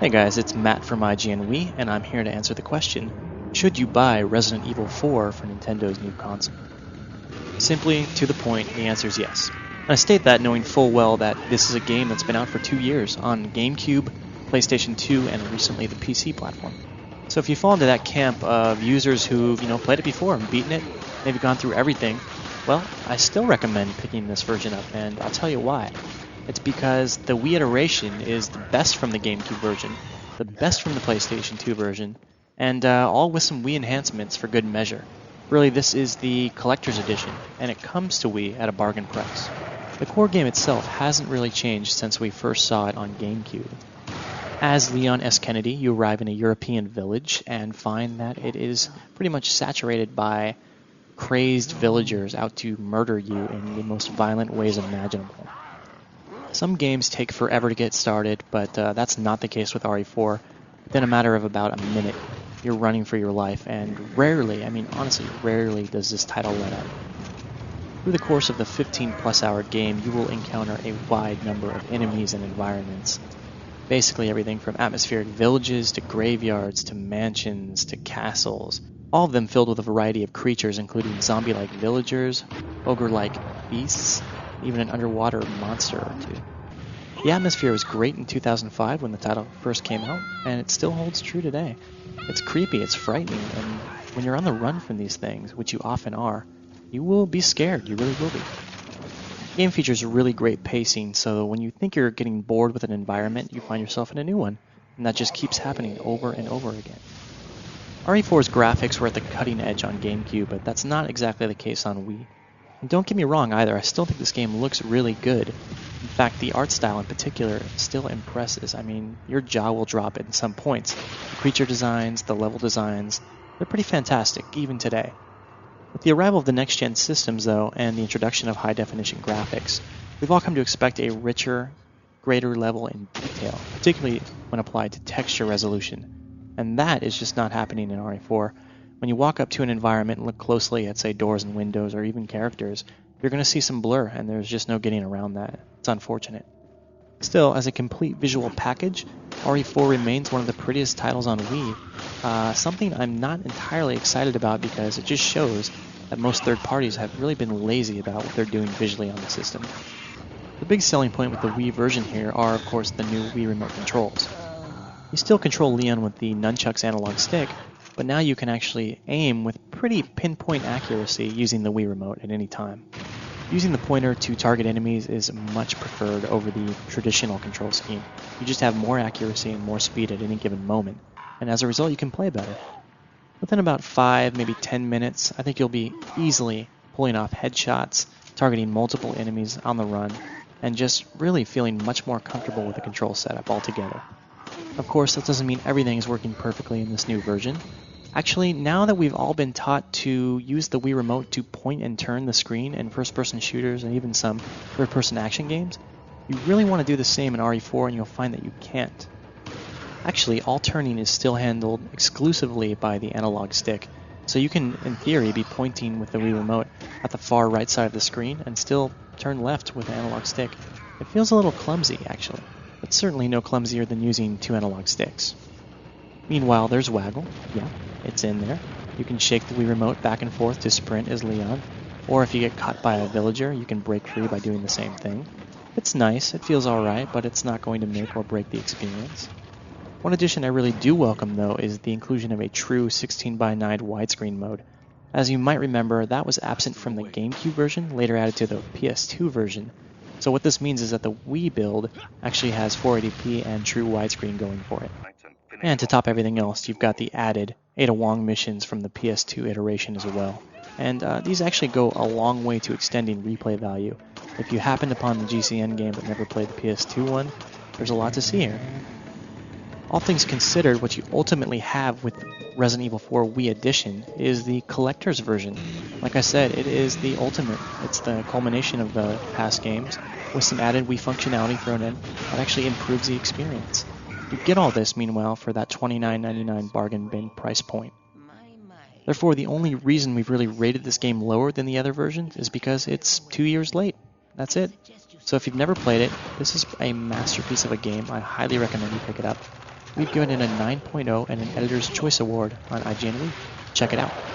Hey guys, it's Matt from IGN Wii, and I'm here to answer the question, should you buy Resident Evil 4 for Nintendo's new console? Simply, to the point, the answer is yes. And I state that knowing full well that this is a game that's been out for 2 years on GameCube, PlayStation 2, and recently the PC platform. So if you fall into that camp of users who've, played it before and beaten it, maybe gone through everything, well, I still recommend picking this version up, and I'll tell you why. It's because the Wii iteration is the best from the GameCube version, the best from the PlayStation 2 version, and all with some Wii enhancements for good measure. Really, this is the collector's edition, and it comes to Wii at a bargain price. The core game itself hasn't really changed since we first saw it on GameCube. As Leon S. Kennedy, you arrive in a European village and find that it is pretty much saturated by crazed villagers out to murder you in the most violent ways imaginable. Some games take forever to get started, but that's not the case with RE4. Within a matter of about a minute, you're running for your life, and rarely, honestly, rarely does this title let up. Through the course of the 15-plus hour game, you will encounter a wide number of enemies and environments. Basically everything from atmospheric villages to graveyards to mansions to castles, all of them filled with a variety of creatures including zombie-like villagers, ogre-like beasts, even an underwater monster or two. The atmosphere was great in 2005 when the title first came out, and it still holds true today. It's creepy, it's frightening, and when you're on the run from these things, which you often are, you will be scared, you really will be. The game features really great pacing, so when you think you're getting bored with an environment, you find yourself in a new one, and that just keeps happening over and over again. RE4's graphics were at the cutting edge on GameCube, but that's not exactly the case on Wii. And don't get me wrong either, I still think this game looks really good. In fact, the art style in particular still impresses. Your jaw will drop at some points. The creature designs, the level designs, they're pretty fantastic, even today. With the arrival of the next-gen systems, though, and the introduction of high-definition graphics, we've all come to expect a richer, greater level in detail, particularly when applied to texture resolution. And that is just not happening in RE4. When you walk up to an environment and look closely at, say, doors and windows or even characters, you're going to see some blur, and there's just no getting around that. It's unfortunate. Still, as a complete visual package, RE4 remains one of the prettiest titles on Wii, something I'm not entirely excited about because it just shows that most third parties have really been lazy about what they're doing visually on the system. The big selling point with the Wii version here are, of course, the new Wii remote controls. You still control Leon with the nunchuck's analog stick, but now you can actually aim with pretty pinpoint accuracy using the Wii remote at any time. Using the pointer to target enemies is much preferred over the traditional control scheme. You just have more accuracy and more speed at any given moment, and as a result you can play better. Within about 5, maybe 10 minutes, I think you'll be easily pulling off headshots, targeting multiple enemies on the run, and just really feeling much more comfortable with the control setup altogether. Of course, that doesn't mean everything is working perfectly in this new version. Actually, now that we've all been taught to use the Wii Remote to point and turn the screen in first-person shooters and even some third-person action games, you really want to do the same in RE4 and you'll find that you can't. Actually, all turning is still handled exclusively by the analog stick, so you can, in theory, be pointing with the Wii Remote at the far right side of the screen and still turn left with the analog stick. It feels a little clumsy, actually, but certainly no clumsier than using 2 analog sticks. Meanwhile, there's Waggle. Yeah, it's in there. You can shake the Wii Remote back and forth to sprint as Leon, or if you get caught by a villager, you can break free by doing the same thing. It's nice, it feels alright, but it's not going to make or break the experience. One addition I really do welcome, though, is the inclusion of a true 16:9 widescreen mode. As you might remember, that was absent from the GameCube version, later added to the PS2 version. So what this means is that the Wii build actually has 480p and true widescreen going for it. And to top everything else, you've got the added Ada Wong missions from the PS2 iteration as well. And these actually go a long way to extending replay value. If you happened upon the GCN game but never played the PS2 one, there's a lot to see here. All things considered, what you ultimately have with Resident Evil 4 Wii Edition is the collector's version. Like I said, it is the ultimate. It's the culmination of the past games, with some added Wii functionality thrown in that actually improves the experience. You get all this, meanwhile, for that $29.99 bargain bin price point. Therefore, the only reason we've really rated this game lower than the other versions is because it's 2 years late. That's it. So if you've never played it, this is a masterpiece of a game. I highly recommend you pick it up. we've given it a 9.0 and an Editor's Choice Award on IGN Week. Check it out.